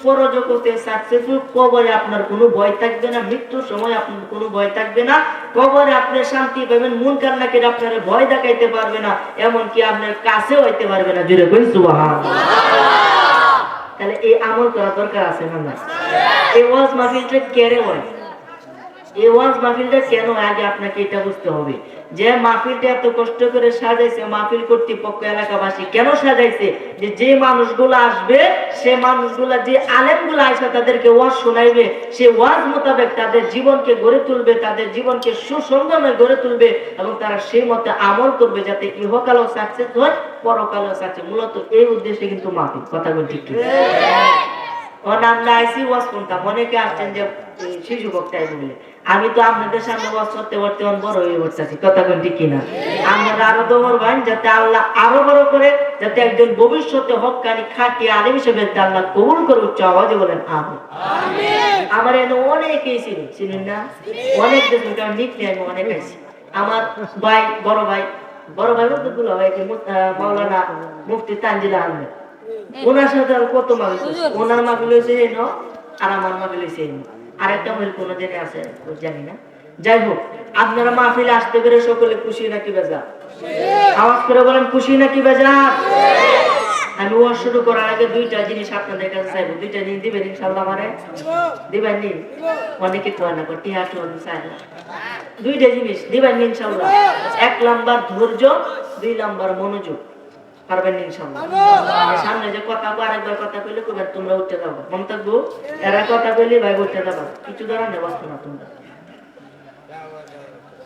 পরজগতে successful, কবরে আপনার কোনো ভয় থাকবে না, মৃত্যুর সময় আপনার কোনো ভয় থাকবে না, কবরে আপনি শান্তি পাবেন, মুনকার নাকির আপনার ভয় দেখাইতে পারবে না, এমনকি আপনার কাছেও হইতে পারবে না। জুড়ে কই সুবহানাল্লাহ। তাহলে এই আমল করা দরকার আছে না? এই ওয়াজ মাহফিলটা কেড়ে হয়, এই ওয়াজ মাহফিলটা কেন আগে আপনাকে এটা বুঝতে হবে যে মাহফিলটা এত কষ্ট করে সাজাইছে মাহফিল কর্তৃপক্ষ, এলাকাবাসী কেন সাজাইছে, যে যে মানুষগুলো আসবে সে মানুষগুলা, যে আলেমগুলো আসবে তাদেরকে ওয়াজ শোনাইবে, সে ওয়াজ মোতাবেক তাদের জীবনকে গড়ে তুলবে, তাদের জীবনকে সুসংগমে গড়ে তুলবে এবং তারা সেই মতে আমল করবে যাতে ইহকালও সাকসেস হয়, পরকালও সাকসেস। মূলত এই উদ্দেশ্যে কিন্তু মাহফিল। কথা বল ঠিক ঠিক। আমরা আইসি ওয়াজ শুনতাম, অনেকে আসছেন যে শিশু বক্তায় বলে, আমি তো আপনাদের সামনে ওয়াজ করতে করতে বড় হয়ে উঠতেছি। কথা কোন ঠিক কিনা? আপনারা আরো দৌড় ভাই যাতে আল্লাহ আরো বড় করে, যাতে একজন ভবিষ্যতে হক্কানি খাঁটি আলেম হিসেবে আল্লাহ কবুল করে উচ্চ আওয়াজে বলেন আমিন। আমার এনে অনেকেই চিনেন না, অনেক দেশ নিক নিয়ে আমি অনেক আইছি। আমার ভাই, বড় ভাই বলতে দুলা ভাই মাওলানা মুফতি তানজিল আহমেদ, ওনার সাথে কত মাহফিল, ওনার মাহফিল হয়েছে এই ন, আর আমার মাহফিল হয়েছে এই ন, আরেকটা মাহফিল কোন জেনে আছে জানি না। যাই হোক, আপনারা মাহফিলে আসতে পেরে সকলে খুশি নাকি বেজার? আওয়াজ করে বলেন খুশি নাকি বেজার? আমি ওয়াজ শুরু করার আগে দুইটা জিনিস আপনাদের কাছে চাইবো, দুইটা জিনিস দিবেন ইনশাআল্লাহ? আমারে দিবেন নি? অনেকে কয় না করতে হাঁটু আমি চাই না, দুইটা জিনিস দিবেন ইনশাআল্লাহ। 1 নাম্বার ধৈর্য, 2 নাম্বার মনোযোগ। পারবেন ইনশাআল্লাহ? সামনে যে কথা আরেকবার কথা কইলে কইবেন তোমরা উঠতে যাও, মন থাকবো এরা কথা কইলে ভাই উঠতে যাবা, কিছু দ্বারা নেওয়াচ্ছ না তোমরা।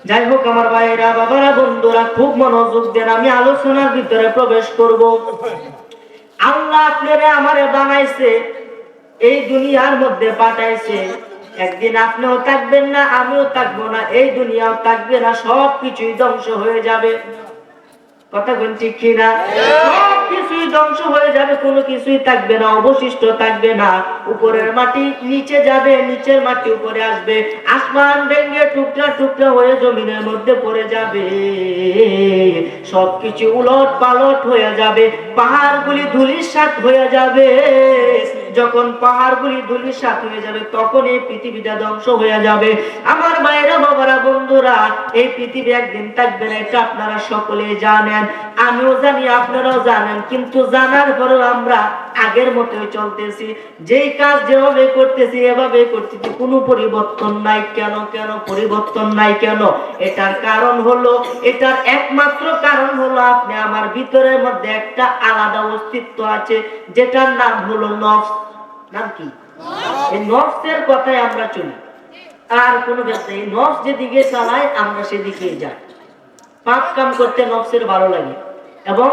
যাই হোক আমার ভাইরা, বাবারা, বন্ধুরা খুব মনোযোগ দেন, আমি আলোচনার ভিতরে প্রবেশ করব। আল্লাহ আপনারে আমারে বানাইছে, এই দুনিয়ার মধ্যে পাঠাইছে, একদিন আপনিও থাকবেন না, আমিও থাকবো না, এই দুনিয়াও থাকবে না, সবকিছুই ধ্বংস হয়ে যাবে। কথা কোন ঠিক কিনা? সবকিছুই ধ্বংস হয়ে যাবে, কোনো কিছুই থাকবে না, অবশিষ্ট থাকবে না। উপরের মাটি নিচে যাবে, নিচের মাটি উপরে আসবে, আসমান ভেঙে টুকরা টুকরা হয়ে জমিনের মধ্যে পড়ে যাবে, সবকিছু উলট পালট হয়ে যাবে, পাহাড়গুলি ধূলিসাৎ হয়ে যাবে। যখন পাহাড়গুলি ধূলিসাৎ হয়ে যাবে তখন এই পৃথিবীটা ধ্বংস হয়ে যাবে। আমার ভাইরা, বাবারা, বন্ধুরা, এই পৃথিবী একদিন থাকবে না, এটা আপনারা সকলে জানেন, আমিও জানি, আপনারাও জানেন, কিন্তু জানার পরেও আমরা আগের মতোই চলতেছি, যেই কাজ যেভাবে করতেছি এভাবে করতেছি, কোনো পরিবর্তন নাই। কেন পরিবর্তন নাই কেন? এটার কারণ হলো, এটার একমাত্র কারণ হলো আপনি আমার ভিতরের মধ্যে একটা আলাদা অস্তিত্ব আছে, যেটার নাম হলো নফস। নাম কি? এই নফসের কথায় আমরা চলি, আর কোনো ব্যক্তি এই নফস যেদিকে চালায় আমরা সেদিকে যাই। পাপ কাম করতে নফসের ভালো লাগে, এবং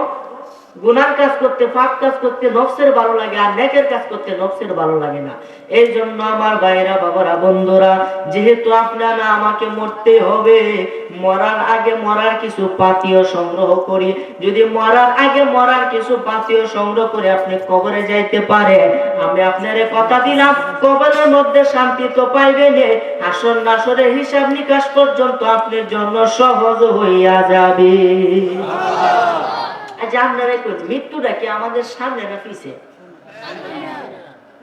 গুনার কাজ করতে, পাপ কাজ করতে নফসের ভালো লাগে, আর নেকের কাজ করতে নফসের ভালো লাগে না। এই জন্য আমার ভাইরা, বাবারা, বন্ধুরা, যেহেতু আপনারা আমাকে মরতে হবে, মরার আগে মরার কিছু পাথেয় সংগ্রহ করি। যদি মরার আগে মরার কিছু পাথেয় সংগ্রহ করে আপনি কবরে যাইতে পারেন, আমি আপনারে কথা দিলাম, কবরের মধ্যে শান্তি তো পাইবেন, আসর নাসরের হিসাব নিকাশ পর্যন্ত আপনার জন্য সহজ হইয়া যাবে। আপনারা কই, মৃত্যুটা কি আমাদের সামনে না পিছে?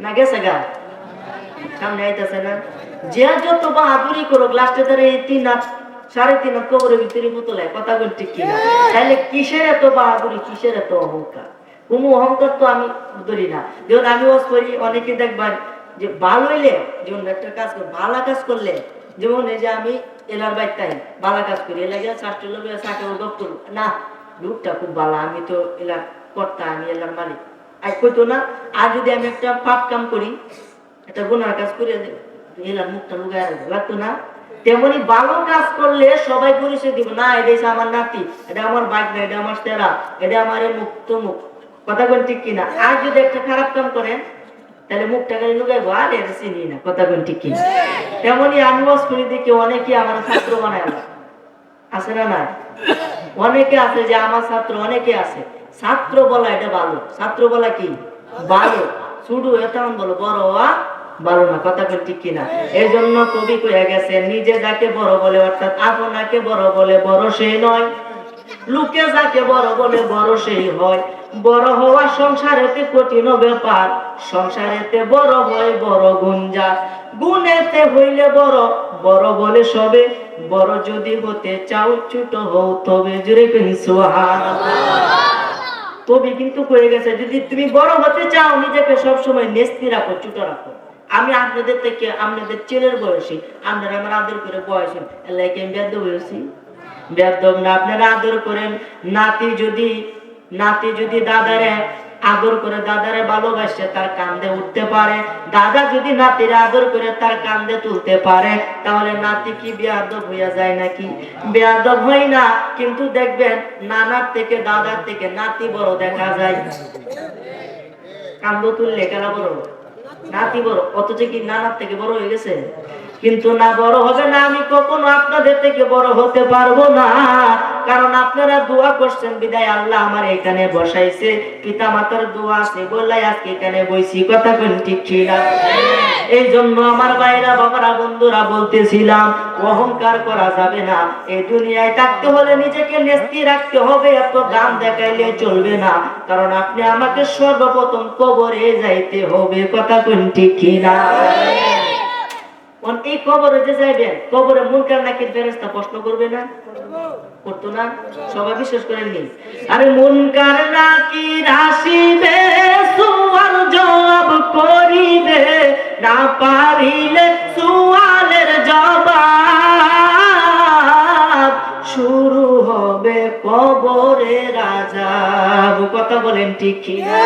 না গেছে গা, সামনে আইতাছে না। যে যত বাহাদুরি করুক, লাস্টে ধরে এই 3 হাত 3.5 হাত কবরের ভিতরে পুতলায়। কথা বল ঠিক কিনা? তাহলে কিসের এত বাহাদুরি, কিসের এত অহংকার? কোনো অহংকার তো আমি ধরি না। যেমন আমি ওয়াজ করি, অনেকে দেখবেন যে ভালো হইলে, যেমন একটা কাজ করে, ভালো কাজ করলে, যেমন এই যে আমি এলার বাইকটাই ভালো কাজ করি, এলাকা চারটে লোক চাকে দপ্তর না, লোকটা খুব ভালো, আমি তো এলার কর্তা, আমি এলার মালিক, আর কইতো না। আর যদি আমি একটা পাপ কাম করি, একটা গুনার কাজ করে এলার মুখটা লুকায় লাগতো না। তেমনি ভালো কাজ করলে সবাই পরিচয় দিব, না এটা আমার নাতি, এটা আমার বাইক না, এটা আমার তেরা, এটা আমার মুক্ত মুখ। কথা কোন ঠিক কিনা? আর যদি একটা খারাপ কাম করেন তাহলে মুখটা খালি লুকাইবো, আর এটা চিনি না। কথা কোন ঠিক কিনা? তেমনি আমি ওয়াজ করি দেখি অনেকে আমার ছাত্র বানায় না, আছে না? না, অনেকে আছে যে আমার ছাত্র, অনেকে আছে। ছাত্র বলা এটা ভালো, ছাত্র বলা কি ভালো, শুধু এটা বলো বড় হওয়া ভালো না। কথা কোন ঠিক কিনা? এই জন্য কবি কইয়া গেছে, নিজে যাকে বড় বলে, অর্থাৎ আপনাকে বড় বলে, বড় সেই নয়, লোকে যাকে বড় বলে বড় সেই হয়। বড় হওয়া সংসারেতে কঠিন ব্যাপার, সংসারেতে বড় হয় বড় গুঞ্জা, গুণেতে হইলে বড়, বড় বলে সবে, বড় যদি হতে চাও ছোট হও তবে। জোরে কই সুবহানাল্লাহ। কবি কিন্তু কয়ে গেছে, যদি তুমি বড় হতে চাও নিজেকে সবসময় নেস্তি রাখো, ছোট রাখো। আমি আপনাদের থেকে, আপনাদের ছেলের বয়সী, আপনারা আমার আদর করে বয়সী, আল্লাহ কি আমি বেদ্য বয়সী? বেদ্যব না। আপনারা আদর করেন। নাতি যদি দাদারে আদর করে, দাদারে ভালোবাসে, তার কান্দে উঠতে পারে, দাদা যদি নাতিরে আদর করে তার কান্দে তুলতে পারে, তাহলে নাতি কি বেয়াদব হইয়া যায় নাকি? বেয়াদব হয় না। কিন্তু দেখবেন নানার থেকে, দাদার থেকে নাতি বড় দেখা যায়। কান্দ তুললে কেনা বড়, নাতি বড়, অথচ কি নানার থেকে বড় হয়ে গেছে? কিন্তু না, বড় হবে না। আমি কখনো আপনাদের থেকে বড় হতে পারবো না, কারণ আপনারা দোয়া করছেন বিদায় আল্লাহ আমার এখানে বসাইছে। পিতা মাতার দোয়া আছে বললাই আজকে এখানে বইছি। কথা কোন ঠিক ছিল? এই জন্য আমার ভাইরা, বাবারা, বন্ধুরা বলতেছিলাম, অহংকার করা যাবে না। এই দুনিয়ায় থাকতে হলে নিজেকে নেস্তি রাখতে হবে, এত দাম দেখাইলে চলবে না, কারণ আপনি আমাকে সর্বপ্রথম কবরে যাইতে হবে। কথা কোন ঠিক কিনা? এই কবরে যে যাইবেন, কবরে মুনকার নাকির ফেরেশতা প্রশ্ন করবে না? করতো না? সবাই বিশ্বাস করেননি? আরে মুনকার নাকির আসিবে, সুয়াল জবাব করিবে, না পারিলে সুয়ালের জবাব, শুরু হবে কবরের আযাব। কথা বলেন ঠিক কি না?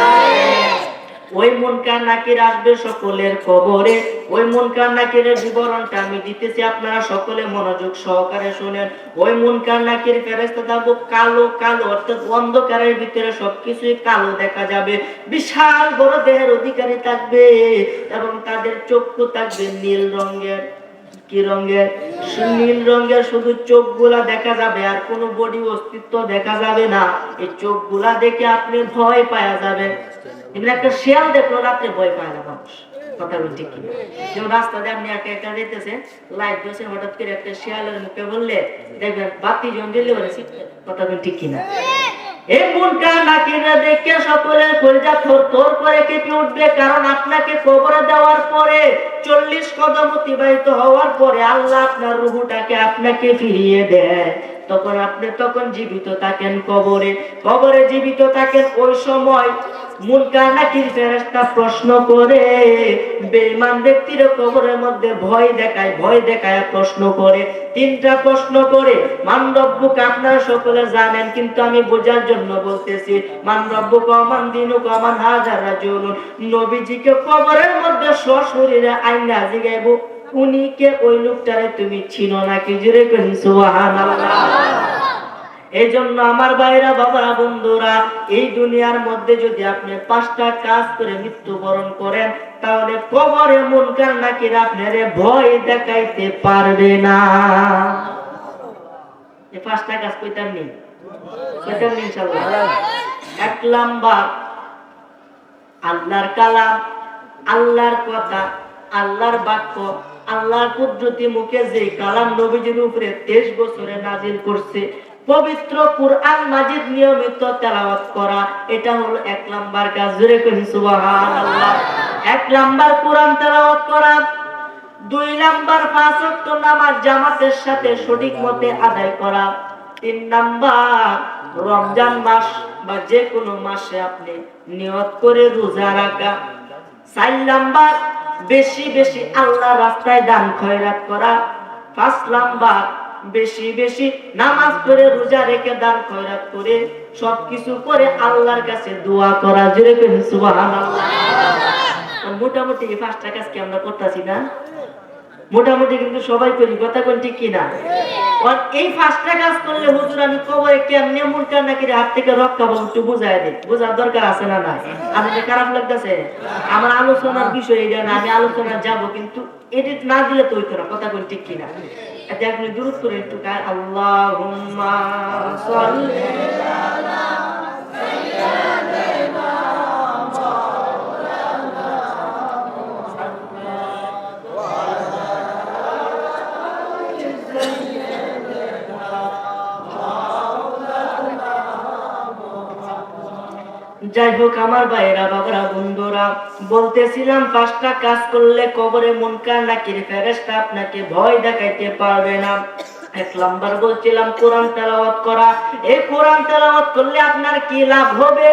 ওই মুনকার নাকির আসবে সকলের কবরে। ওই মুনকার নাকিরের বিবরণটা আমি দিতেছি, আপনারা সকলে মনোযোগ সহকারে শুনেন। ওই মুনকার নাকির ফেরেশতা থাকবে কালো কালো, অর্থাৎ অন্ধকারের ভিতরে সবকিছুই কালো দেখা যাবে। বিশাল বড় দেহের অধিকারী থাকবে এবং তাদের চক্ষু থাকবে নীল রঙের। কি রঙের? নীল রঙের। শুধু চোখগুলা দেখা যাবে, আর কোনো বডি অস্তিত্ব দেখা যাবে না। এই চোখগুলা দেখে আপনি ভয় পাওয়া যাবেন। এমনি একটা শিয়াল দেখলো রাত্রে, ভয় পায় না মানুষ। কথা বলছি কি? যেমন রাস্তা দিয়ে আপনি একা একা যেতেছে, লাইট জ্বলছে, হঠাৎ করে একটা শিয়ালের মুখে বললে দেখবেন বাতি জ্বললে বলে। কথা বলছি কিনা? এই মুনকার নাকিররা দেখে সকলের কলিজা থরথর করে কেঁপে উঠবে, কারণ আপনাকে কবরে দেওয়ার পরে 40 কদম অতিবাহিত হওয়ার পরে আল্লাহ আপনার রূহটাকে আপনাকে ফিরিয়ে দেয়। তখন জীবিত থাকেন কবরে জীবিত থাকেন। ওই সময় মুনকার নাকির ফেরেশতা প্রশ্ন করে, বেঈমান ব্যক্তির কবরের মধ্যে ভয় দেখায় প্রশ্ন করে। 3টা প্রশ্ন করে। মান রব্বুকা আপনারা সকলে জানেন, কিন্তু আমি বোঝার জন্য বলতেছি। মান রব্বুকা মান দীনুকা মান হাযার রাজুলুন। নবীজিকে কবরের মধ্যে সশরীরে আইনা জিগাইবো, উনি কে? ওই লোকটারে তুমি চিনো নাকি? জোরে করেন সুবহানাল্লাহ। এই জন্য আমার ভাইরা, বাবারা, বন্ধুরা, এই দুনিয়ার মধ্যে যদি আপনি 5টা কাজ করে মৃত্যুবরণ করেন, তাহলে কবরে মুনকার নাকির আপনারে ভয় দেখাইতে পারবে না। এই 5টা কাজ কইতাম নি ইনশাআল্লাহ। 1 নাম্বার, আল্লাহর কালাম, আল্লাহর কথা, আল্লাহর বাক্য, আল্লাহর কুদরতি মুখে যে কালাম নবীজির উপরে 23 বছরে নাজিল করছে, পবিত্র কুরআন মাজিদ নিয়মিত তেলাওয়াত করা, এটা হলো 1 নাম্বার কাজ। জোরে করি সুবহানাল্লাহ। 1 নাম্বার কোরআন তেলাওয়াত করা। 2 নাম্বার 5 ওয়াক্ত নামাজ জামাতের সাথে সঠিক মতে আদায় করা। 3 নাম্বার, রমজান মাস বা যে কোনো মাসে আপনি নিয়ত করে রোজা রাখা। 4 নাম্বার, বেশি বেশি আল্লাহর রাস্তায় দান খয়রাত করা। 5 নাম্বার, বেশি বেশি নামাজ পড়ে রোজা রেখে দান খয়রাত করে সবকিছু করে আল্লাহর কাছে দোয়া করা। জোরে করেন সুবহানাল্লাহ। মোটামুটি এই 5টা কাজ কি আমরা করতেছি না? মোটামুটি কিন্তু সবাই করি। কথা কোন ঠিক কিনা? আর এই 5টা কাজ করলে হুজুর আমি কবরে কেমনে মুনকার নাকির হাত থেকে রক্ষা পাবো একটু বুঝায় দে। বোঝার দরকার আছে না? না। আপনাদের খারাপ লাগতেছে? আমার আলোচনার বিষয় এটা না, আমি আলোচনা যাব, কিন্তু এডিট না দিলে তো হইতো না। কথা কোন ঠিক কিনা? এতে আপনি দূরত করে একটু আল্লাহুম্মা সাল্লি আলা সাইয়্যিদিনা যাই হোক আমার ভাইয়েরা, বাবারা, বন্ধুরা, বলতেছিলাম 5টা কাজ করলে কবরে মুনকার নাকির ফেরেশতা আপনাকে ভয় দেখাইতে পারবে না। 1 নাম্বার বলছিলাম কোরআন তেলাওয়াত করা। এই কোরআন তেলাওয়াত করলে আপনার কি লাভ হবে?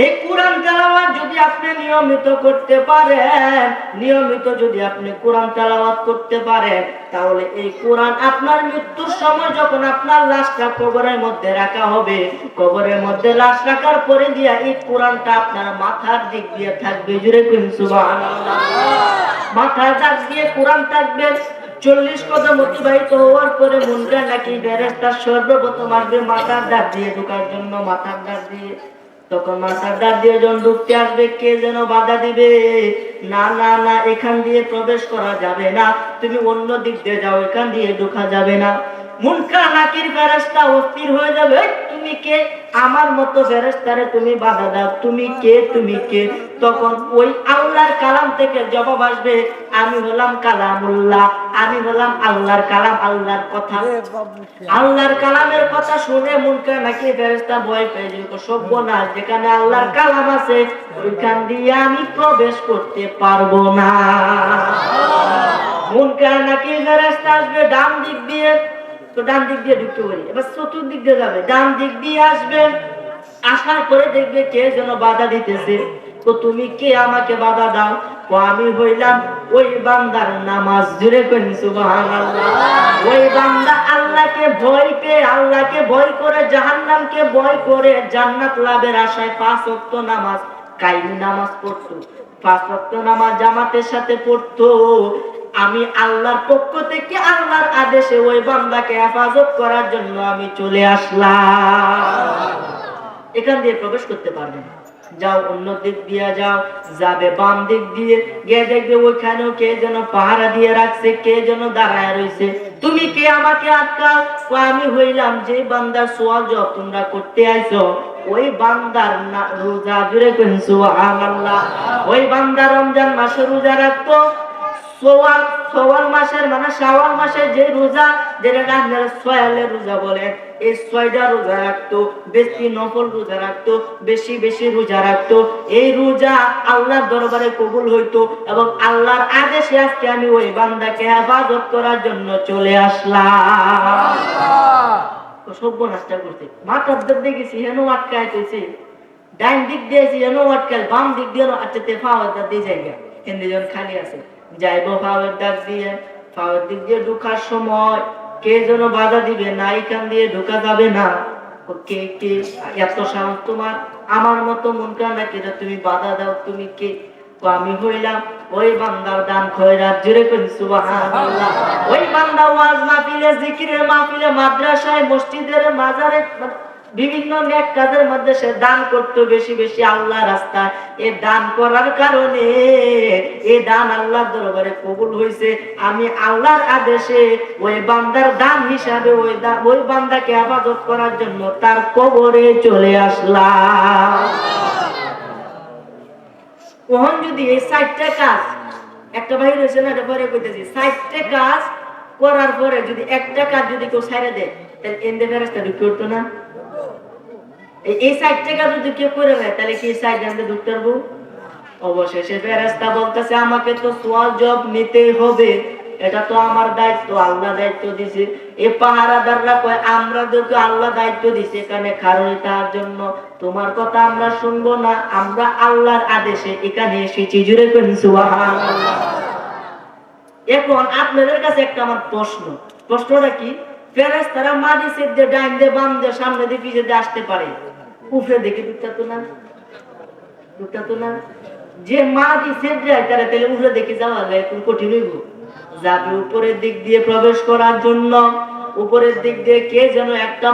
এই কোরআন তেলাওয়াত যদি আপনি নিয়মিত করতে পারেন, নিয়মিত যদি আপনি কোরআন তেলাওয়াত করতে পারেন, তাহলে এই কোরআন আপনার মৃত্যুর সময় যখন আপনার লাশটা কবরের মধ্যে রাখা হবে, কবরের মধ্যে লাশ রাখার পরে দিয়া এই কোরআনটা আপনার মাথার দিক দিয়ে থাকবে। জোরে কইন সুবহানাল্লাহ। মাথার দিক দিয়ে কোরআন থাকবে। 40 কদম অতিবাহিত হওয়ার পরে মুনকার নাকির ফেরেশতা সর্বপ্রথম আসবে মাথার দাঁত দিয়ে ঢোকার জন্য, মাথার দাঁত দিয়ে। তখন মাথার দাঁত দিয়ে যখন ঢুকতে আসবে, কে যেন বাধা দিবে, না না না, এখান দিয়ে প্রবেশ করা যাবে না, তুমি অন্য দিক দিয়ে যাও, এখান দিয়ে ঢোকা যাবে না। মুনকার নাকির ফেরেশতা অস্থির হয়ে যাবে, তুমি কে? আমার মতো ফেরেশতারে তুমি বাধা দাও, তুমি কে? তুমি কে? তখন ওই আল্লাহর কালাম থেকে জবাব আসবে, আমি হলাম কালামুল্লাহ, আমি হলাম আল্লাহর কালাম, আল্লাহর কথা। আল্লাহর কালামের কথা শুনে মুনকার নাকির ফেরেশতা ভয় পেয়ে যেত, সর্বনাশ, যেখানে আল্লাহর কালাম আছে ওইখান দিয়ে আমি প্রবেশ করতে পারবো না। মুনকার নাকির ফেরেশতা আসবে ডান দিক দিয়ে, তো ডান দিক দিয়ে ঢুকতে পারি, এবার চতুর্দিক দিয়ে যাবে, ডান দিক দিয়ে আসবে। আসার পরে দেখবে কে যেন বাধা দিতেছে, তো তুমি কে আমাকে বাধা দাও? তো আমি হইলাম ওই বান্দার নামাজ। জুড়ে কইন সুবহানাল্লাহ। ওই বান্দা আল্লাহকে ভয় পেয়ে, আল্লাহকে ভয় করে, জাহান্নামকে ভয় করে জান্নাত লাভের আশায় 5 ওয়াক্ত নামাজ, কায়েমি নামাজ পড়তো, 5 ওয়াক্ত নামাজ জামাতের সাথে পড়তো। আমি আল্লাহর পক্ষ থেকে আল্লাহর আদেশে ওই বান্দাকে হেফাজত করার জন্য আমি চলে আসলাম। এখান দিয়ে প্রবেশ করতে পারবে না, যাও অন্য দিক দিয়ে যাও। যাবে বাম দিক দিয়ে, গিয়ে দেখবে ওইখানেও কে যেন পাহারা দিয়ে রাখছে, কে যেন দাঁড়ায় রয়েছে। তুমি কে আমাকে আটকাও? আমি হইলাম যে বান্দার সওয়াল জবাব তোমরা করতে আইছো, ওই বান্দার রোজা। জুড়ে কইন সুবহানাল্লাহ। ওই বান্দা রমজান মাসে রোজা রাখতো। সওয়াল মাসের মানে শাওয়াল মাসের যে রোজা, যেটা আপনারা সয়ালের রোজা বলেন, এই 6টা রোজা রাখতো, বেশি নফল রোজা রাখতো, বেশি বেশি রোজা রাখতো। এই রোজা আল্লাহর দরবারে কবুল হইতো, এবং আল্লাহর আদেশে আজকে আমি ওই বান্দাকে হেফাজত করার জন্য চলে আসলাম। সর্বনাশটা করতে মাথার দিক দিয়ে গেছি, হেনো আটকায় কইছে, ডাইন দিক দিয়েছি হেনো আটকাল, বাম দিক দিয়ে আচ্ছা ফাওয়ার দিয়ে জায়গা হিন্দি জন খালি আছে, যাইবো ফাওয়ার ডাক দিয়ে। ফাওয়ার দিক দিয়ে ঢোকার সময় কে যেন বাধা দিবে, না এখান দিয়ে ঢোকা যাবে না। কে কে? এত সাহস তোমার? আমার মতো মুনকার নাকির তুমি বাধা দাও, তুমি কে? আমি হইলাম ওই বান্দার দান খয়রাত। জোরে কইন সুবহানাল্লাহ। ওই বান্দা ওয়াজ মাহফিলে, জিকিরের মাহফিলে, মাদ্রাসায়, মসজিদের, মাজারে, বিভিন্ন নেক কাজের মধ্যে সে দান করতো বেশি বেশি আল্লাহর রাস্তায়। এই দান করার কারণে এই দান আল্লাহর দরবারে কবুল হইছে। আমি আল্লাহর আদেশে ওই বান্দার দান হিসাবে ওই বান্দাকে হেফাজত করার জন্য তার কবরে চলে আসলাম। ওহন যদি এই 4টা কাজ, একটা ভাই রয়েছে না, এটা পরে কইতেছি, 4টা কাজ করার পরে যদি একটা কাজ যদি কেউ ছাইড়া দেয়, তাহলে এন্ডে ফেরেশতা ঢুকে উঠতো না। এই 4টা কাজ যদি কেউ করে নেয়, তাহলে কি 4 জানতে ঢুকতে পারবো? অবশেষে ফেরেশতা বলতেছে, আমাকে তো সওয়াল জবাব নিতেই হবে, এটা তো আমার দায়িত্ব, আল্লাহ দায়িত্ব দিছে। এই পাহারাদাররা কয়, আমরা যদি আল্লাহ দায়িত্ব দিছে এখানে কারণে তার জন্য, তোমার কথা আমরা শুনবো না, আমরা আল্লাহর আদেশে এখানে এসেছি। জুড়ে কইন সুবহানাল্লাহ। এখন আপনাদের কাছে একটা আমার প্রশ্ন, প্রশ্নটা কি? ফেরেশতারা মাটি সিদ্ধে, ডাইন দিয়ে, বাম দিয়ে, সামনে দিয়ে, পিছে দিয়ে আসতে পারে, উপরে দেখে ঢুকতো না, ঢুকতো না। যে মাটি সিদ্ধে তারা তাহলে উপরে দেখে যাওয়া একটু কঠিন হইব। যাবে উপরের দিক দিয়ে প্রবেশ করার জন্য, উপরের দিক দিয়ে কে যেন একটা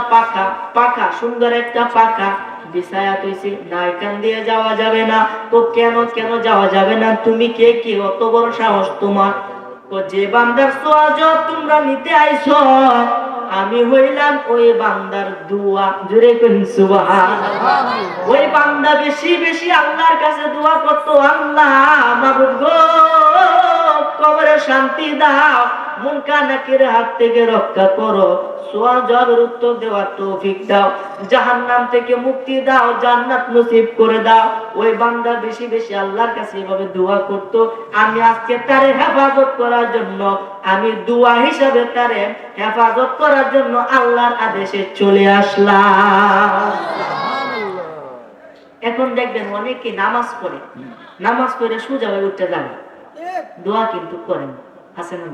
পাখা সুন্দর একটা পাখা বিছায়া তৈছে, না এখান দিয়ে যাওয়া যাবে না। তো কেন যাওয়া যাবে না? তুমি কে? কি অত বড় সাহস তোমার? তো যে বান্দার সওয়াল জবাব তোমরা নিতে আইছো, আমি হইলাম ওই বান্দার দোয়া। জোরে কইন সুবহানাল্লাহ। ওই বান্দা বেশি বেশি আল্লাহর কাছে দোয়া করতো, আল্লাহ মাবুদ গো, কবরে শান্তি দাও, মুনকার নাকির হাত থেকে রক্ষা করো, সুয়াল জবাবের উত্তর দেওয়ার তৌফিক দাও, জাহান্নাম থেকে মুক্তি দাও, জান্নাত নসিব করে দাও। ওই বান্দা বেশি বেশি আল্লাহর কাছে এভাবে দোয়া করত। আমি আজকে তারে হেফাজত করার জন্য, আমি দোয়া হিসাবে তারে হেফাজত করার জন্য আল্লাহর আদেশে চলে আসলাম। এখন দেখবেন অনেকে নামাজ পড়ে, নামাজ পড়ে সোজা হয়ে উঠতে যাবে, দোয়া কিন্তু করেন, আছে না?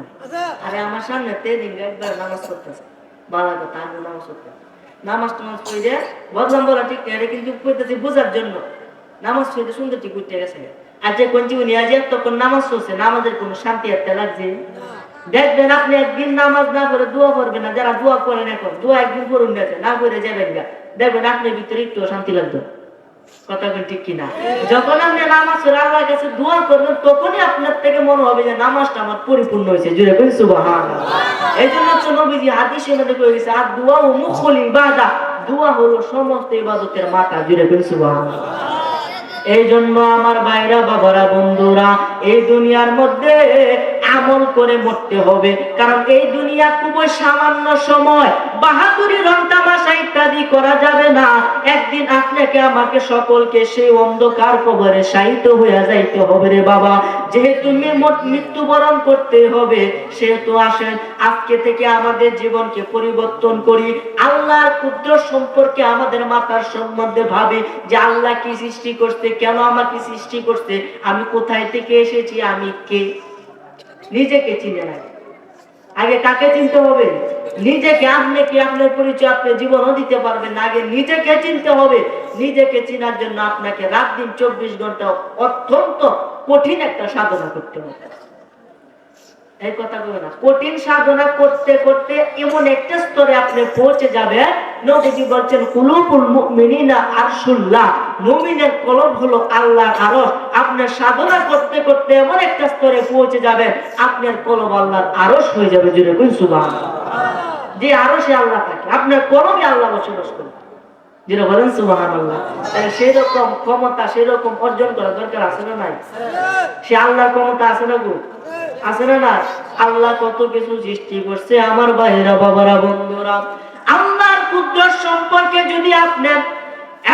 আরে আমার সামনে তেদিন একবার নামাজ পড়তেছে, বালা কথা, আমি নামাজ পড়তেছি, নামাজ টামাজ পড়ে বদলাম বলা ঠিক এটা কিন্তু পড়তেছি বোঝার জন্য, নামাজ পড়তে সুন্দর ঠিক উঠতে গেছে। আচ্ছা কোন জীবনী আজ এতক্ষণ নামাজ পড়ছে, নামাজের কোনো শান্তি একটা লাগছে? দেখবেন আপনি একদিন নামাজ না করে দোয়া করবেন না, যারা দোয়া করেন এখন দোয়া একদিন করুন গেছে না করে যাবেন গা, দেখবেন আপনার ভিতরে একটু শান্তি লাগবে। কথা ঠিক কিনা? যখন আপনি নামাজ পড়ে আল্লাহর কাছে দোয়া করবেন তখনই আপনার থেকে মনে হবে যে নামাজটা আমার পরিপূর্ণ হয়েছে। জুড়ে বলি সুবহানাল্লাহ। এই জন্য তো নবীজি হাদিসে মধ্যে কয়ে গেছে আর দোয়া ও মুখল ইবাদা, দোয়া হলো সমস্ত ইবাদতের মাথা। জুড়ে বলি সুবহানাল্লাহ। এই জন্য আমার ভাইরা, বাবারা, বন্ধুরা, এই দুনিয়ার মধ্যে আমল করে মরতে হবে, কারণ এই দুনিয়া খুবই সামান্য সময়, বাহাদুরি রং তামাশা ইত্যাদি করা যাবে না। একদিন আপনাকে আমাকে সকলকে সেই অন্ধকার কবরে শায়িত হয়ে যাইতে হবে রে বাবা। যেহেতু মৃত্যুবরণ করতে হবে, সেহেতু আসেন আজকে থেকে আমাদের জীবনকে পরিবর্তন করি। আল্লাহর কুদরত সম্পর্কে আমাদের মাথার সম্বন্ধে ভাবে যে আল্লাহ কি সৃষ্টি করতে, কেন আমাকে সৃষ্টি করতে, আমি কোথায় থেকে এসেছি, আমি কে। নিজেকে চিনে না, আগে কাকে চিনতে হবে? নিজেকে। আপনি কি আপনার পরিচয় আপনি জীবনও দিতে পারবেন না, আগে নিজেকে চিনতে হবে। নিজেকে চিনার জন্য আপনাকে রাত দিন 24 ঘন্টা অত্যন্ত কঠিন একটা সাধনা করতে হবে। এই কথা বলে না, কঠিন সাধনা করতে করতে এমন একটা স্তরে আপনি পৌঁছে যাবেন, নবীজি বলছেন কুলুবুল মুমিনিনা আরশুল্লাহ, মুমিনের কলব হলো আল্লাহর আরশ। আপনি সাধনা করতে করতে এমন একটা স্তরে পৌঁছে যাবেন, আপনার কলব আল্লাহর আরশ হয়ে যাবে। জুড়ে কই সুবহানাল্লাহ। যে আরশে আল্লাহ থাকে, আপনার কলবে আল্লাহ বসবাস করে। যেটা বলেন সুবহানাল্লাহ। তাই সেই রকম ক্ষমতা, সেই রকম অর্জন করা দরকার আছে না নাই? সে আল্লাহর ক্ষমতা আছে না গো? আছে না না? আল্লাহ কত কিছু সৃষ্টি করছে আমার ভাইরা, বাবারা, বন্ধুরা। আল্লাহর কুদরত সম্পর্কে যদি আপনি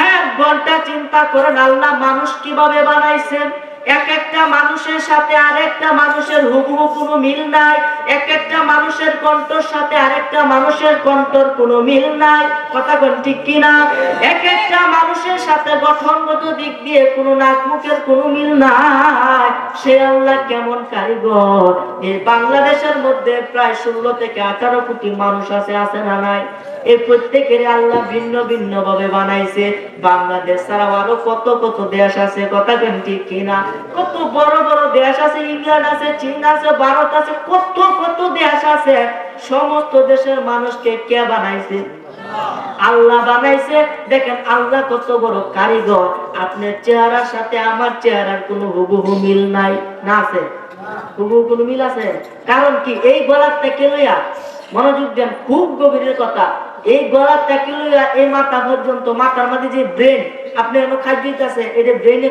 1 ঘন্টা চিন্তা করেন, আল্লাহ মানুষ কিভাবে বানাইছেন, এক একটা মানুষের সাথে আরেকটা মানুষের হুবহু কোনো মিল নাই, এক একটা মানুষের কণ্ঠের সাথে আরেকটা মানুষের কণ্ঠের কোনো মিল নাই। কথা কোন ঠিক কিনা? এক একটা মানুষের সাথে গঠনগত দিক দিয়ে কোনো নাক মুখের কোনো মিল নাই। সে আল্লাহ কেমন কারিগর। এই বাংলাদেশের মধ্যে প্রায় 16 থেকে 18 কোটি মানুষ আছে, আছে না নাই? এই প্রত্যেকের আল্লাহ ভিন্ন ভিন্ন ভাবে বানাইছে। বাংলাদেশ ছাড়াও আরো কত কত দেশ আছে। কথা কেন ঠিক কিনা? কত বড় বড় দেশ আছে, ইংল্যান্ড আছে, চীন আছে, ভারত আছে, কত কত দেশ আছে। সমস্ত দেশের মানুষকে কে বানাইছে? আল্লাহ বানাইছে। দেখেন আল্লাহ কত বড় কারিগর। আপনার চেহারার সাথে আমার চেহারার কোনো হুবহু মিল নাই, না আছে? হুবহু কোনো মিল আছে? কারণ কি? এই গলারটাকে লইয়া, মনোযোগ দেন, খুব গভীরের কথা, এই গলারটাকে লইয়া এই মাথা পর্যন্ত, মাথার মধ্যে যে ব্রেন, আপনি খাদ্য আছে, এটা ব্রেনে